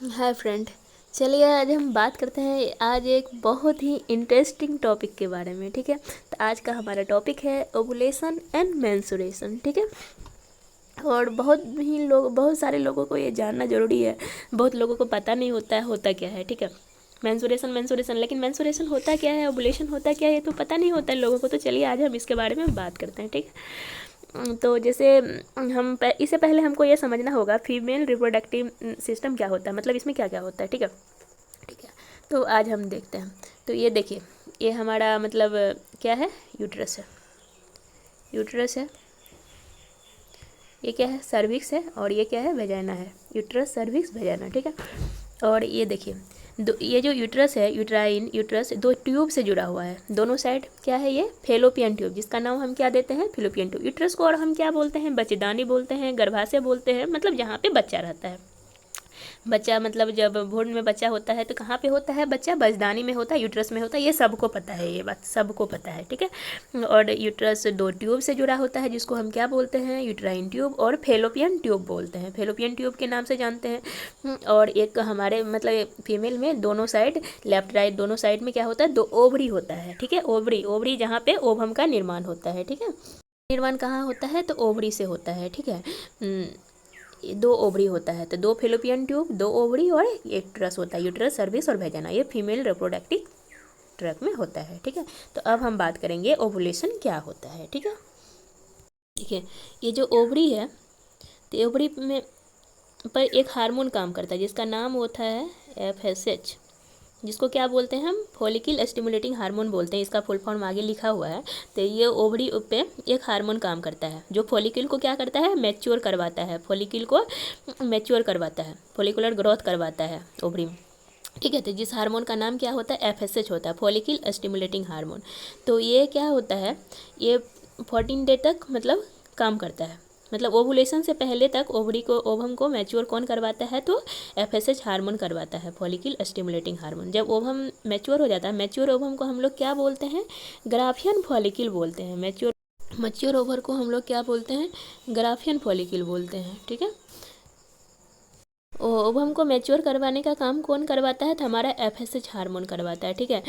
Hi friend. चलिए आज हम बात करते हैं आज एक बहुत ही इंटरेस्टिंग टॉपिक के बारे में। ठीक है, तो आज का हमारा टॉपिक है ओवुलेशन एंड मेंस्ट्रुएशन। ठीक है, और बहुत सारे लोगों को ये जानना ज़रूरी है। बहुत लोगों को पता नहीं होता है होता क्या है। ठीक है, मेंस्ट्रुएशन लेकिन मेंस्ट्रुएशन होता क्या है, ओवुलेशन होता क्या है, ये तो पता नहीं होता है लोगों को। तो चलिए आज हम इसके बारे में बात करते हैं। ठीक है, तो जैसे इससे पहले हमको ये समझना होगा फीमेल रिप्रोडक्टिव सिस्टम क्या होता है, मतलब इसमें क्या क्या होता है। ठीक है, ठीक है, तो आज हम देखते हैं। तो ये देखिए, ये हमारा मतलब क्या है, यूट्रस है। यूट्रस है, ये क्या है, सर्विक्स है, और ये क्या है, वेजाइना है। Uterus, cervix, vagina. ठीक है, और ये देखिए ये जो यूट्रस है, यूट्राइन यूट्रस दो ट्यूब से जुड़ा हुआ है। दोनों साइड क्या है, ये फेलोपियन ट्यूब, जिसका नाम हम क्या देते हैं, फेलोपियन ट्यूब। यूट्रस को और हम क्या बोलते हैं, बच्चेदानी बोलते हैं, गर्भाशय बोलते हैं, मतलब जहाँ पे बच्चा रहता है। बच्चा मतलब जब भ्रूण में बच्चा होता है तो कहाँ पे होता है बच्चा, बचदानी में होता है, यूट्रस में होता है। ये सबको पता है, ये बात सबको पता है। ठीक है, और यूट्रस दो ट्यूब से जुड़ा होता है, जिसको हम क्या बोलते हैं, यूट्राइन ट्यूब और फेलोपियन ट्यूब बोलते हैं। फेलोपियन ट्यूब के नाम से जानते हैं। और एक हमारे मतलब फीमेल में दोनों साइड, लेफ्ट राइट दोनों साइड में क्या होता है, दो ओवरी होता है। ठीक है, ओवरी, ओवरी जहाँ पे ओवम का निर्माण होता है। ठीक है, निर्माण कहाँ होता है, तो ओवरी से होता है। ठीक है, दो ओवरी होता है, तो दो फेलोपियन ट्यूब, दो ओवरी और एक यूट्रस होता है। यूट्रस, सर्विस और वेजाइना, ये फीमेल रिप्रोडक्टिव ट्रैक में होता है। ठीक है, तो अब हम बात करेंगे ओवुलेशन क्या होता है। ठीक है, देखिए ये जो ओवरी है, तो ओवरी में पर एक हार्मोन काम करता है जिसका नाम होता है FSH, जिसको क्या बोलते हैं हम, फॉलिकल स्टिमुलेटिंग हार्मोन बोलते हैं। इसका फुल फॉर्म आगे लिखा हुआ है। तो ये ओवरी पे एक हार्मोन काम करता है जो फॉलिकल को क्या करता है, मैच्योर करवाता है। फॉलिकल को मैच्योर करवाता है, फॉलिकुलर ग्रोथ करवाता है ओवरी में। ठीक है, तो जिस हार्मोन का नाम क्या होता है, FSH होता है, फॉलिकल स्टिमुलेटिंग हार्मोन। तो ये क्या होता है, ये 14 डे तक मतलब काम करता है। मतलब ओवुलेशन से पहले तक ओवरी को, ओवम को मैच्योर कौन करवाता है, तो FSH हार्मोन करवाता है, फॉलिकल स्टिमुलेटिंग हार्मोन। जब ओवम मैच्योर हो जाता है, मैच्योर ओवम को हम लोग क्या बोलते हैं, ग्राफियन फॉलिकल बोलते हैं। मैच्योर ओवर को हम लोग क्या बोलते हैं, ग्राफियन फॉलिकल बोलते हैं। ठीक है, ओवम को मैच्योर करवाने का काम कौन करवाता है, तो हमारा FSH हार्मोन करवाता है। ठीक है,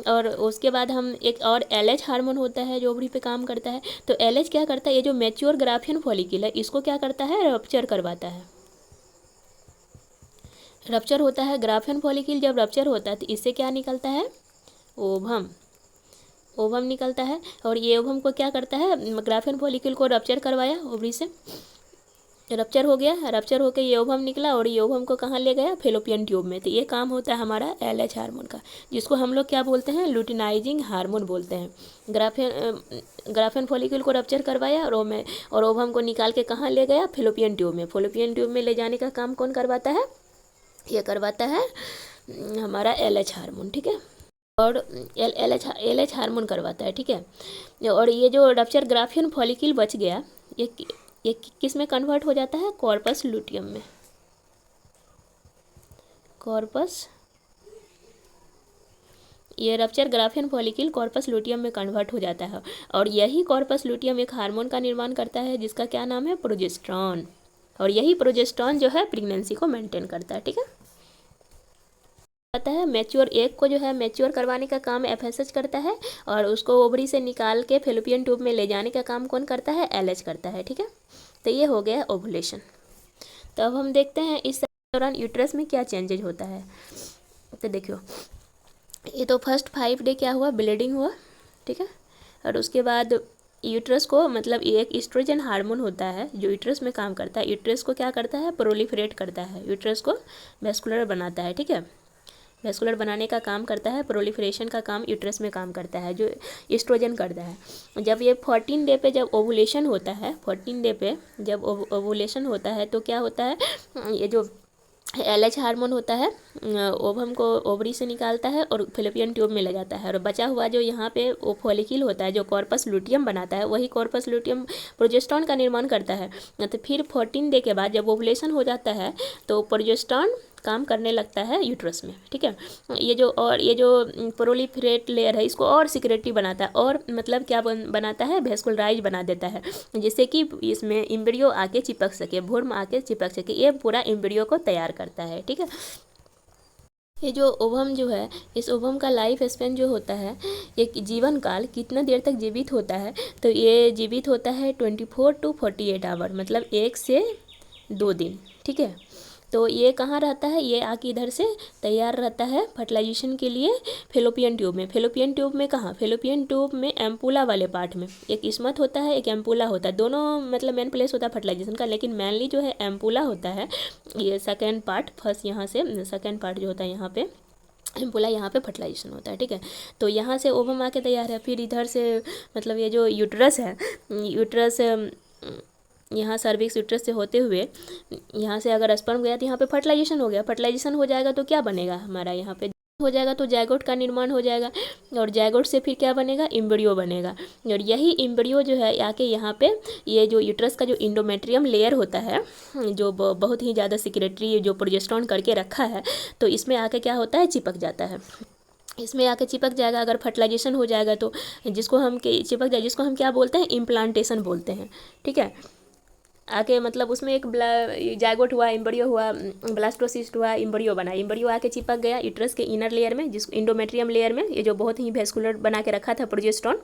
और उसके बाद हम एक और LH हार्मोन होता है जो ओवरी पे काम करता है। तो LH क्या करता है, ये जो मैच्योर ग्राफियन फॉलिकल है इसको क्या करता है, रप्चर करवाता है। रप्चर होता है ग्राफियन फॉलिकल, जब रप्चर होता है तो इससे क्या निकलता है, ओवम। ओवम निकलता है, और ये ओवम को क्या करता है, ग्राफियन फॉलिकल को रप्चर करवाया ओवरी से, रप्चर हो गया, रप्चर होकर ये ओवम निकला, और ये ओवम को कहाँ ले गया, फेलोपियन ट्यूब में। तो ये काम होता है हमारा LH हार्मोन का, जिसको हम लोग क्या बोलते हैं, लुटिनाइजिंग हार्मोन बोलते हैं। ग्राफियन फॉलिकल को रप्चर करवाया और ओवम को निकाल के कहाँ ले गया, फेलोपियन ट्यूब में। फेलोपियन ट्यूब में ले जाने का काम कौन करवाता है, ये करवाता है हमारा LH हार्मोन। ठीक है, और LH हार्मोन करवाता है। ठीक है, और ये जो रप्चर ग्राफियन फॉलिकल बच गया, ये किस में कन्वर्ट हो जाता है, कॉर्पस लुटियम में। कॉर्पस, ये rupture Graafian follicle corpus luteum में कन्वर्ट हो जाता है, और यही कॉर्पस लुटियम एक हार्मोन का निर्माण करता है जिसका क्या नाम है, प्रोजेस्टेरॉन। और यही प्रोजेस्टेरॉन जो है प्रेगनेंसी को मेंटेन करता है। ठीक है, पता है मैच्योर एग को जो है मैच्योर करवाने का काम FSH करता है, और उसको ओवरी से निकाल के फेलोपियन ट्यूब में ले जाने का काम कौन करता है, LH करता है। ठीक है, तो ये हो गया ओवुलेशन। तो अब हम देखते हैं इस दौरान यूट्रस में क्या चेंजेज होता है। तो देखियो, ये तो फर्स्ट 5 डे क्या हुआ, ब्लीडिंग हुआ। ठीक है, और उसके बाद यूट्रस को मतलब एक इस्ट्रोजन हार्मोन होता है जो यूट्रस में काम करता है। यूट्रस को क्या करता है, प्रोलिफरेट करता है, यूट्रस को वेस्कुलर बनाता है। ठीक है, वेस्कुलर बनाने का काम करता है, प्रोलिफरेशन का काम यूट्रस में काम करता है, जो एस्ट्रोजन करता है। जब ये 14 डे पे जब ओवुलेशन होता है, 14 डे पे जब ओवुलेशन होता है तो क्या होता है, ये जो LH हार्मोन होता है ओवम को ओवरी से निकालता है और फेलोपियन ट्यूब में ले जाता है, और बचा हुआ जो यहाँ पे वो फॉलिकल होता है जो कॉर्पस लुटियम बनाता है, वही कॉर्पस लुटियम प्रोजेस्टेरॉन का निर्माण करता है। तो फिर 14 डे के बाद जब ओवुलेशन हो जाता है तो प्रोजेस्टेरॉन काम करने लगता है यूट्रस में, ठीक है। ये जो प्रोलिफेरेट लेयर है इसको और सिक्रेटरी बनाता है, और मतलब क्या बनाता है, वेस्कुलराइज बना देता है, जिससे कि इसमें एम्ब्रियो आके चिपक सके, भ्रूण आके चिपक सके, ये पूरा एम्ब्रियो को तैयार करता है, ठीक है। ये जो ओवम जो है, इस ओवम का लाइफ स्पेन जो होता है, एक जीवन काल कितना देर तक जीवित होता है, तो ये जीवित होता है 24 to 48 आवर, मतलब 1 से 2 दिन, ठीक है। तो ये कहाँ रहता है, ये आके इधर से तैयार रहता है फर्टिलाइजेशन के लिए फेलोपियन ट्यूब में। फेलोपियन ट्यूब में कहाँ, फेलोपियन ट्यूब में एम्पुला वाले पार्ट में, एक स्मथ होता है, एक एम्पुला होता है, दोनों मतलब मेन प्लेस होता है फर्टिलाइजेशन का, लेकिन मेनली जो है एम्पुला होता है। ये सेकेंड पार्ट, फर्स्ट यहाँ से सेकेंड पार्ट जो होता है यहाँ पे एम्पुला, यहाँ पे फर्टिलाइजेशन होता है, ठीक है। तो यहाँ से ओवम आके तैयार है, फिर इधर से मतलब ये जो यूट्रस है, यूट्रस यहाँ सर्विक्स यूट्रस से होते हुए यहाँ से अगर स्पर्म गया तो यहाँ पे फर्टिलाइजेशन हो गया, फर्टिलाइजेशन हो जाएगा तो क्या बनेगा हमारा, यहाँ पे हो जाएगा तो जायगोट का निर्माण हो जाएगा, और जायगोट से फिर क्या बनेगा, एम्ब्रियो बनेगा, और यही एम्ब्रियो जो है आके यहाँ पे ये जो यूट्रस का जो इंडोमेट्रियम लेयर होता है, जो बहुत ही ज़्यादा सिक्रेटरी जो प्रोजेस्टेरोन करके रखा है, तो इसमें आके क्या होता है, चिपक जाता है, इसमें आके चिपक जाएगा। अगर फर्टिलाइजेशन हो जाएगा तो जिसको हम चिपक जाए, जिसको हम क्या बोलते हैं, इम्प्लांटेशन बोलते हैं, ठीक है। आके मतलब उसमें एक जायगोट हुआ, एम्ब्रियो हुआ, ब्लास्टोसिस्ट हुआ, एम्ब्रियो बना, एम्ब्रियो आके चिपक गया यूट्रस के इनर लेयर में, जिस इंडोमेट्रियम लेयर में, ये जो बहुत ही वेस्कुलर बना के रखा था प्रोजेस्टेरोन,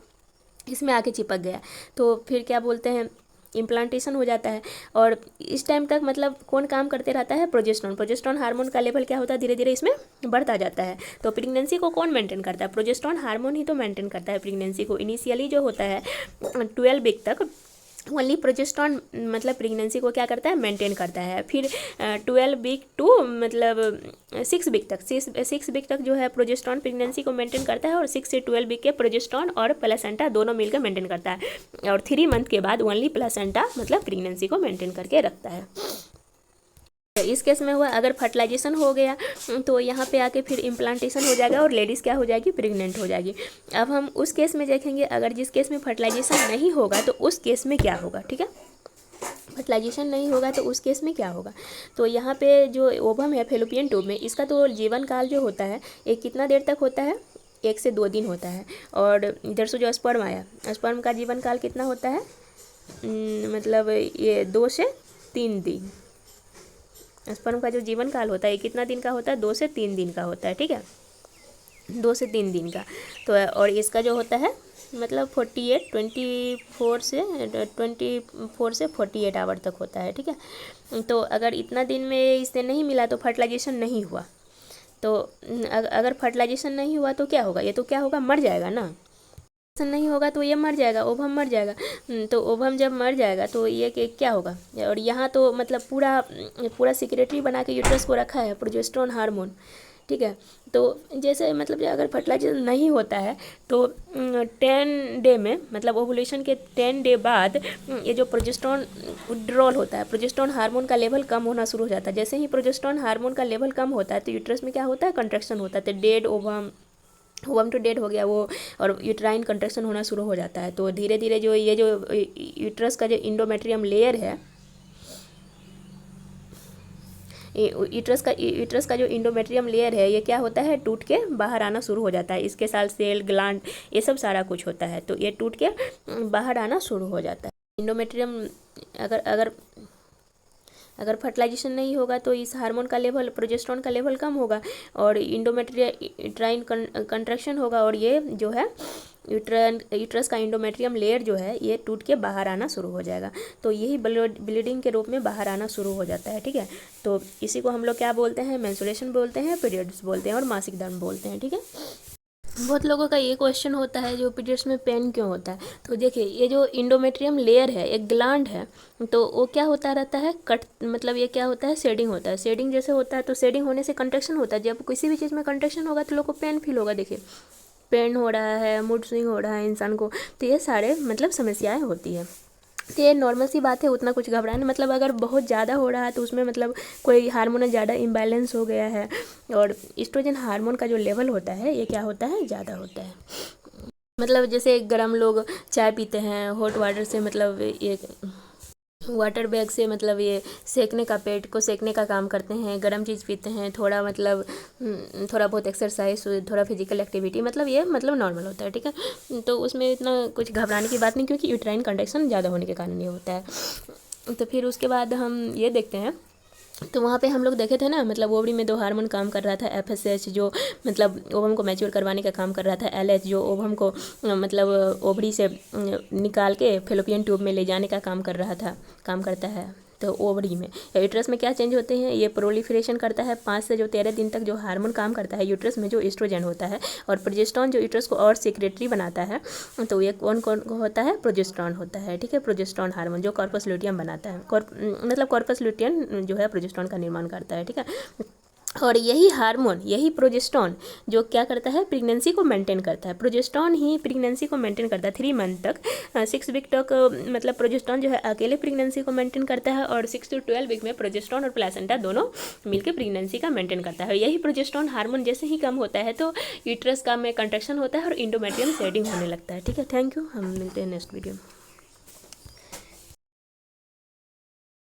इसमें आके चिपक गया, तो फिर क्या बोलते हैं, इम्प्लांटेशन हो जाता है। और इस टाइम तक मतलब कौन काम करते रहता है, प्रोजेस्टेरोन हार्मोन का लेवल क्या होता है, धीरे धीरे इसमें बढ़ता जाता है। तो प्रेगनेंसी को कौन मेंटेन करता है, प्रोजेस्टेरोन हार्मोन ही तो मेंटेन करता है प्रेगनेंसी को। इनिशियली जो होता है 12 वीक तक ओनली प्रोजेस्टेरोन मतलब प्रेगनेंसी को क्या करता है, मेंटेन करता है। फिर 12 वीक टू मतलब 6 वीक तक, 6 वीक तक जो है प्रोजेस्टेरोन प्रेगनेंसी को मेंटेन करता है, और 6 से 12 वीक के प्रोजेस्टेरोन और प्लेसेंटा दोनों मिलकर मेंटेन करता है, और 3 मंथ के बाद ओनली प्लेसेंटा मतलब प्रेगनेंसी को मेंटेन करके रखता है। इस केस में हुआ अगर फर्टिलाइजेशन हो गया तो यहाँ पे आके फिर इम्प्लांटेशन हो जाएगा, और लेडीज़ क्या हो जाएगी, प्रेग्नेंट हो जाएगी। अब हम उस केस में देखेंगे, अगर जिस केस में फर्टिलाइजेशन नहीं होगा तो उस केस में क्या होगा, ठीक है। फर्टिलाइजेशन नहीं होगा तो उस केस में क्या होगा, तो यहाँ पे जो ओवम है फेलोपियन ट्यूब में, इसका तो जीवन काल जो होता है ये कितना देर तक होता है, 1 से 2 दिन होता है। और इधर से जो स्पर्म आया, स्पर्म का जीवन काल कितना होता है, मतलब ये 2 से 3 दिन। स्पर्म का जो जीवन काल होता है ये कितना दिन का होता है, 2 से 3 दिन का होता है, ठीक है, 2 से 3 दिन का। तो और इसका जो होता है मतलब 24 से 48 आवर तक होता है, ठीक है। तो अगर इतना दिन में इससे नहीं मिला तो फर्टिलाइजेशन नहीं हुआ, तो अगर फर्टिलाइजेशन नहीं हुआ तो क्या होगा, ये तो क्या होगा, मर जाएगा ना, नहीं होगा तो ये मर जाएगा, ओवम मर जाएगा। तो ओवम जब मर जाएगा तो ये क्या होगा, और यहाँ तो मतलब पूरा सिक्रेटरी बना के यूट्रस को रखा है प्रोजेस्टेरोन हार्मोन, ठीक है। तो जैसे मतलब अगर फर्टिलाइजेशन नहीं होता है तो 10 डे में मतलब ओवुलेशन के 10 डे बाद ये जो प्रोजेस्टेरोन विड्रॉल होता है, प्रोजेस्टेरोन हार्मोन का लेवल कम होना शुरू हो जाता है। जैसे ही प्रोजेस्टेरोन हार्मोन का लेवल कम होता है तो यूट्रस में क्या होता है, कंट्रैक्शन होता है, तो डेड ओवम टू डेड हो गया वो, और यूट्राइन कंट्रैक्शन होना शुरू हो जाता है। तो धीरे धीरे जो ये जो यूट्रस का जो इंडोमेट्रियम लेयर है, यूट्रस का जो इंडोमेट्रियम लेयर है ये क्या होता है, टूट के बाहर आना शुरू हो जाता है। इसके साथ सेल ग्लैंड ये सब सारा कुछ होता है, तो ये टूट के बाहर आना शुरू हो जाता है। इंडोमेट्रियम अगर फर्टिलाइजेशन नहीं होगा तो इस हार्मोन का लेवल, प्रोजेस्टेरोन का लेवल कम होगा, और इंडोमेट्रियन कंट्रैक्शन होगा, और ये जो है यूट्रस का इंडोमेट्रियम लेयर जो है ये टूट के बाहर आना शुरू हो जाएगा। तो यही ब्लीडिंग के रूप में बाहर आना शुरू हो जाता है, ठीक है। तो इसी को हम लोग क्या बोलते हैं, मेंस्ट्रुएशन बोलते हैं, पीरियड्स बोलते हैं, और मासिक धर्म बोलते हैं, ठीक है। बहुत लोगों का ये क्वेश्चन होता है जो पीरियड्स में पेन क्यों होता है, तो देखिए ये जो इंडोमेट्रियम लेयर है एक ग्लैंड है, तो वो क्या होता रहता है, मतलब ये क्या होता है, शेडिंग होता है। शेडिंग जैसे होता है तो शेडिंग होने से कंट्रैक्शन होता है, जब किसी भी चीज़ में कंट्रैक्शन होगा तो लोग को पेन फील होगा। देखिए पेन हो रहा है, मूड स्विंग हो रहा है इंसान को, तो ये सारे मतलब समस्याएं होती है। तो ये नॉर्मल सी बात है, उतना कुछ घबराना, मतलब अगर बहुत ज़्यादा हो रहा है तो उसमें मतलब कोई हार्मोन ज़्यादा इम्बैलेंस हो गया है, और एस्ट्रोजन हार्मोन का जो लेवल होता है ये क्या होता है, ज़्यादा होता है। मतलब जैसे गर्म लोग चाय पीते हैं हॉट वाटर से, मतलब ये वाटर बैग से मतलब ये सेकने का, पेट को सेकने का काम करते हैं, गर्म चीज़ पीते हैं, थोड़ा मतलब थोड़ा बहुत एक्सरसाइज, थोड़ा फिजिकल एक्टिविटी, मतलब ये मतलब नॉर्मल होता है, ठीक है। तो उसमें इतना कुछ घबराने की बात नहीं, क्योंकि यूट्राइन कंडक्शन ज़्यादा होने के कारण ये होता है। तो फिर उसके बाद हम ये देखते हैं, तो वहाँ पे हम लोग देखे थे ना, मतलब ओवरी में 2 हार्मोन काम कर रहा था, FSH जो मतलब ओवम को मैच्योर करवाने का काम कर रहा था, LH जो ओवम को मतलब ओवरी से निकाल के फेलोपियन ट्यूब में ले जाने का काम करता है। तो ओवरी में यूट्रस में क्या चेंज होते हैं, ये प्रोलिफरेशन करता है 5 से जो 13 दिन तक जो हार्मोन काम करता है यूट्रस में, जो एस्ट्रोजन होता है, और प्रोजेस्टेरॉन जो यूट्रस को और सेक्रेटरी बनाता है। तो ये कौन कौन होता है, प्रोजेस्टेरॉन होता है, ठीक है। प्रोजेस्टेरॉन हार्मोन जो कॉर्पस लुटियम बनाता है, मतलब कॉर्पस लुटियम जो है प्रोजेस्टेरॉन का निर्माण करता है, ठीक है। और यही हार्मोन, यही प्रोजेस्टेरॉन जो क्या करता है, प्रेगनेंसी को मेंटेन करता है। प्रोजेस्टेरॉन ही प्रेगनेंसी को मेंटेन करता है 3 मंथ तक, 6 वीक तक मतलब प्रोजेस्टेरॉन जो है अकेले प्रेगनेंसी को मेंटेन करता है, और 6 to 12 वीक में प्रोजेस्टेरॉन और प्लेसेंटा दोनों मिलकर प्रेगनेंसी का मेंटेन करता है। यही प्रोजेस्टेरॉन हार्मोन जैसे ही कम होता है तो यूट्रस का में कंट्रैक्शन होता है और इंडोमेट्रियम शेडिंग होने लगता है, ठीक है। थैंक यू, हम मिलते हैं नेक्स्ट वीडियो में।